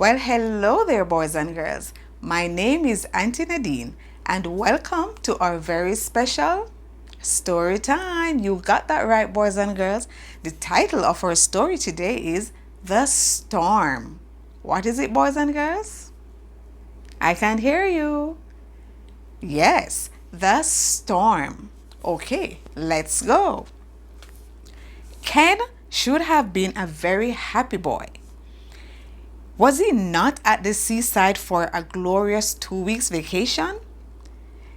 Well, hello there, boys and girls. My name is Auntie Nadine, and welcome to our very special story time. You got that right, boys and girls. The title of our story today is The Storm. What is it, boys and girls? I can't hear you. Yes, The Storm. Okay, let's go. Ken should have been a very happy boy. Was he not at the seaside for a glorious 2 weeks vacation?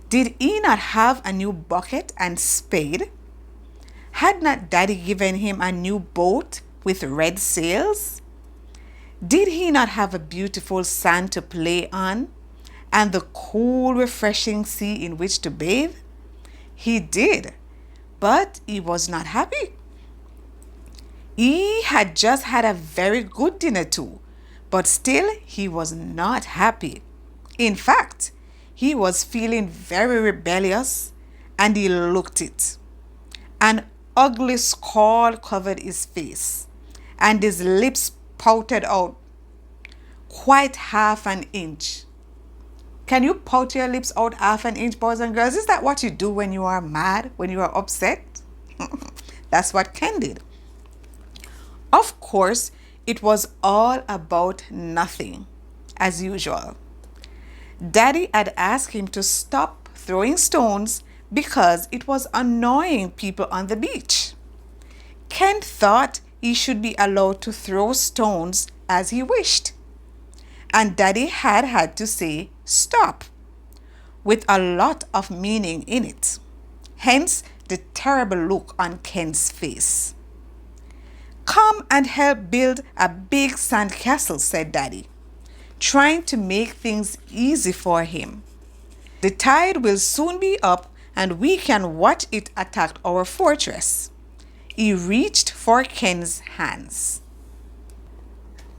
Did he not have a new bucket and spade? Had not Daddy given him a new boat with red sails? Did he not have a beautiful sand to play on and the cool, refreshing sea in which to bathe? He did, but he was not happy. He had just had a very good dinner too, but still he was not happy. In fact, he was feeling very rebellious and he looked it. An ugly scowl covered his face and his lips pouted out quite half an inch. Can you pout your lips out half an inch, boys and girls? Is that what you do when you are mad, when you are upset? That's what Ken did. Of course, it was all about nothing, as usual. Daddy had asked him to stop throwing stones because it was annoying people on the beach. Ken thought he should be allowed to throw stones as he wished. And Daddy had to say stop, with a lot of meaning in it. Hence the terrible look on Ken's face. Come and help build a big sandcastle, said Daddy, trying to make things easy for him. The tide will soon be up and we can watch it attack our fortress. He reached for Ken's hands.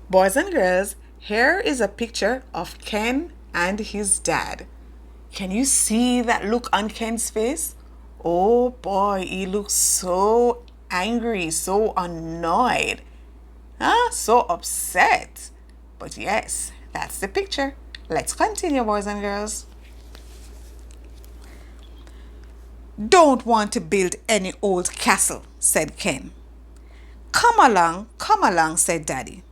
Boys and girls, here is a picture of Ken and his dad. Can you see that look on Ken's face? Oh boy, he looks so angry, so annoyed, so upset. But yes, that's the picture. Let's continue, boys and girls. Don't want to build any old castle, said Ken. Come along, said Daddy.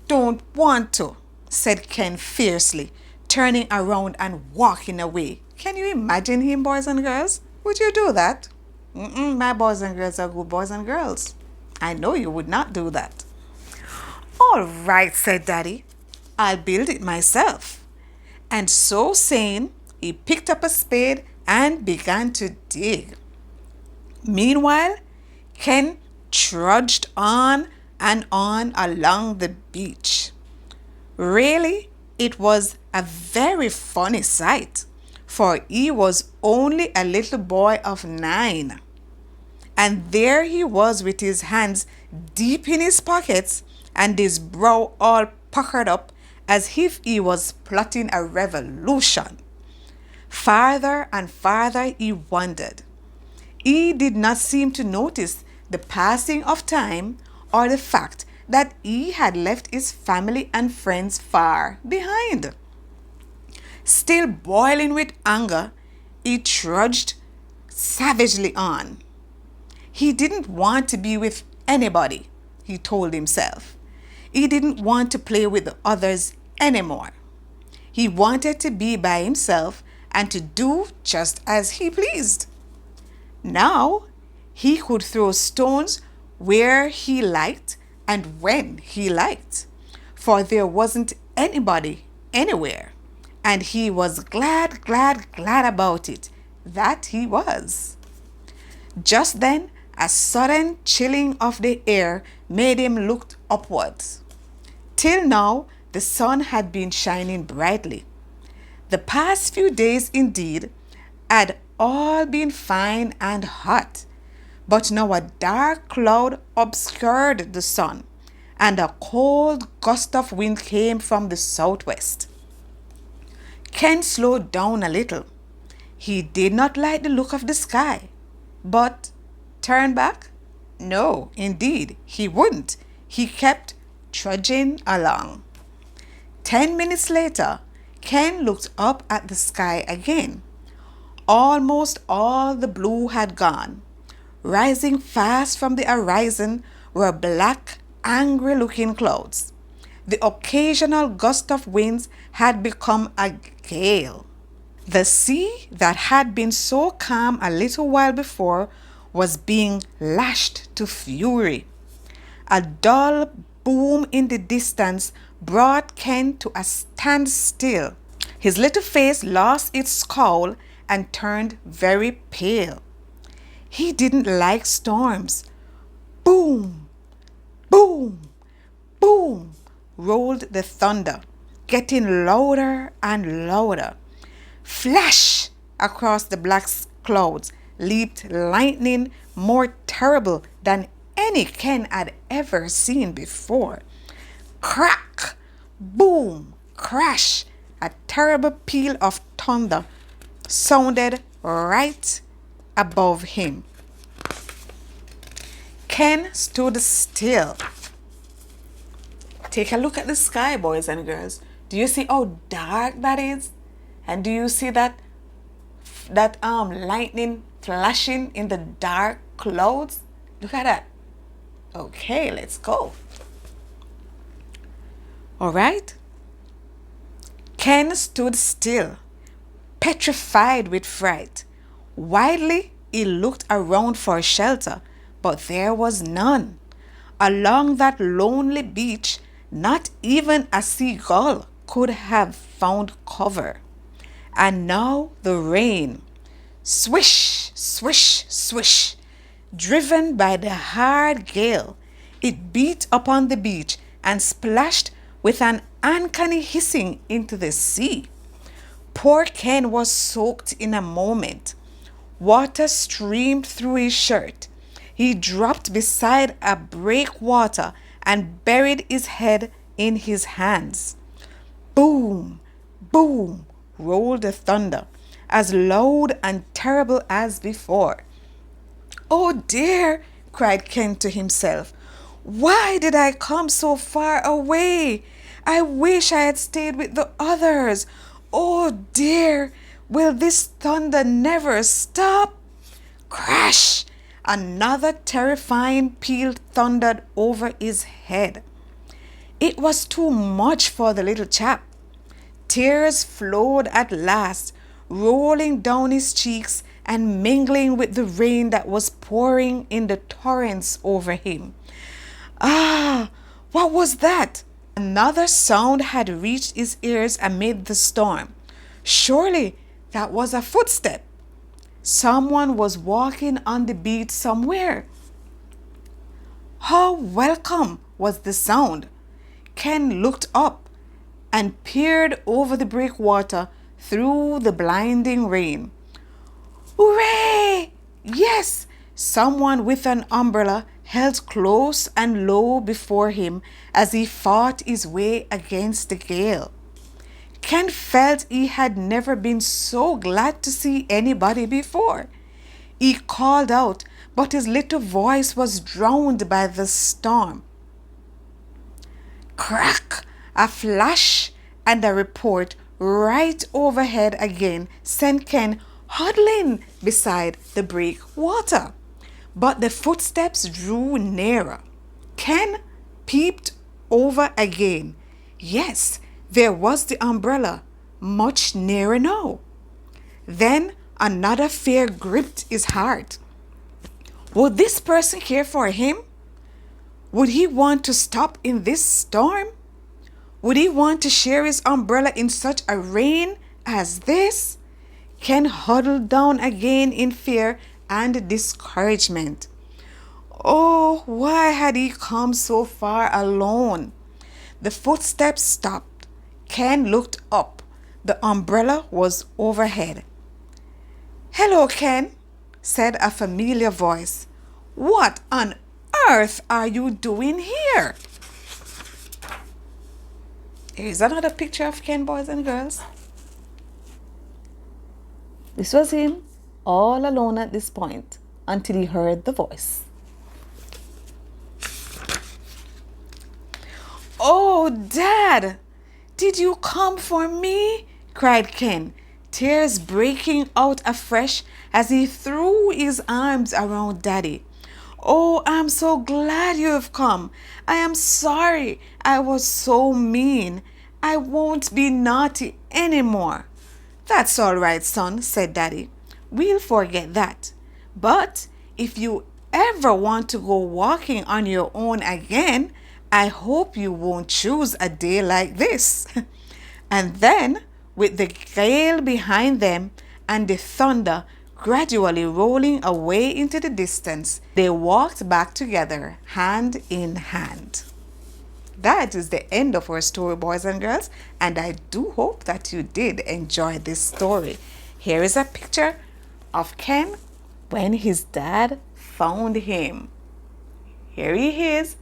Don't want to, said Ken fiercely, turning around and walking away. Can you imagine him, boys and girls? Would you do that? My boys and girls are good boys and girls. I know you would not do that. All right, said Daddy. I'll build it myself. And so saying, he picked up a spade and began to dig. Meanwhile, Ken trudged on and on along the beach. Really, it was a very funny sight, for he was only a little boy of 9. And there he was with his hands deep in his pockets and his brow all puckered up as if he was plotting a revolution. Farther and farther he wandered. He did not seem to notice the passing of time or the fact that he had left his family and friends far behind. Still boiling with anger, he trudged savagely on. He didn't want to be with anybody, he told himself. He didn't want to play with the others anymore. He wanted to be by himself and to do just as he pleased. Now he could throw stones where he liked and when he liked, for there wasn't anybody anywhere, and he was glad about it, that he was. Just then, a sudden chilling of the air made him look upwards. Till now, the sun had been shining brightly. The past few days, indeed, had all been fine and hot, but now a dark cloud obscured the sun, and a cold gust of wind came from the southwest. Ken slowed down a little. He did not like the look of the sky, but turn back? No, indeed, he wouldn't. He kept trudging along. 10 minutes later, Ken looked up at the sky again. Almost all the blue had gone. Rising fast from the horizon were black, angry-looking clouds. The occasional gust of winds had become a gale. The sea that had been so calm a little while before was being lashed to fury. A dull boom in the distance brought Ken to a standstill. His little face lost its scowl and turned very pale. He didn't like storms. Boom, boom, boom rolled the thunder, getting louder and louder. Flash! Across the black clouds leaped lightning more terrible than any Ken had ever seen before. Crack! Boom! Crash! A terrible peal of thunder sounded right above him. Ken stood still. Take a look at the sky, boys and girls. Do you see how dark that is? And do you see that lightning flashing in the dark clouds? Look at that. Okay, let's go. All right. Ken stood still, petrified with fright. Wildly, he looked around for shelter, but there was none. Along that lonely beach, not even a seagull could have found cover. And now the rain. Swish, swish, swish. Driven by the hard gale, it beat upon the beach and splashed with an uncanny hissing into the sea. Poor Ken was soaked in a moment. Water streamed through his shirt. He dropped beside a breakwater and buried his head in his hands. Boom, boom rolled the thunder, as loud and terrible as before. Oh dear, cried Ken to himself. Why did I come so far away? I wish I had stayed with the others. Oh dear, will this thunder never stop? Crash! Another terrifying peal thundered over his head. It was too much for the little chap. Tears flowed at last, rolling down his cheeks and mingling with the rain that was pouring in the torrents over him. Ah, what was that? Another sound had reached his ears amid the storm. Surely that was a footstep. Someone was walking on the beach somewhere. How welcome was the sound! Ken looked up and peered over the breakwater through the blinding rain. Hooray! Yes! Someone with an umbrella held close and low before him as he fought his way against the gale. Ken felt he had never been so glad to see anybody before. He called out, but his little voice was drowned by the storm. Crack! A flash and a report right overhead again sent Ken huddling beside the breakwater. But the footsteps drew nearer. Ken peeped over again. Yes, there was the umbrella, much nearer now. Then another fear gripped his heart. Would this person care for him? Would he want to stop in this storm? Would he want to share his umbrella in such a rain as this? Ken huddled down again in fear and discouragement. Oh, why had he come so far alone? The footsteps stopped. Ken looked up. The umbrella was overhead. Hello, Ken, said a familiar voice. What on earth are you doing here? Here's another picture of Ken, boys and girls. This was him all alone at this point until he heard the voice. Oh, Dad! Did you come for me? Cried Ken, tears breaking out afresh as he threw his arms around Daddy. Oh, I'm so glad you've come. I am sorry I was so mean. I won't be naughty anymore. That's all right, son, said Daddy. We'll forget that. But if you ever want to go walking on your own again, I hope you won't choose a day like this. And then, with the gale behind them and the thunder gradually rolling away into the distance, they walked back together, hand in hand. That is the end of our story, boys and girls, and I do hope that you did enjoy this story. Here is a picture of Ken when his dad found him. Here he is,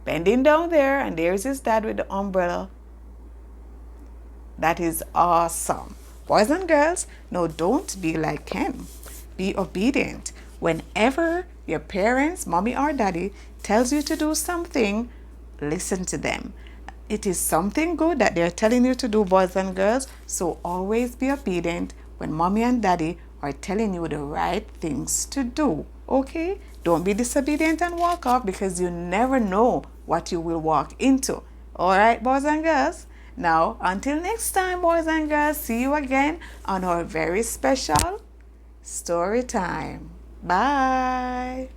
bending down there, and there's his dad with the umbrella. That is awesome. Boys and girls, no, don't be like Ken. Be obedient. Whenever your parents, mommy or daddy, tells you to do something, listen to them. It is something good that they're telling you to do, boys and girls, so always be obedient when mommy and daddy are telling you the right things to do. Okay? Don't be disobedient and walk off, because you never know what you will walk into. All right, boys and girls? Now, until next time, boys and girls, see you again on our very special story time. Bye.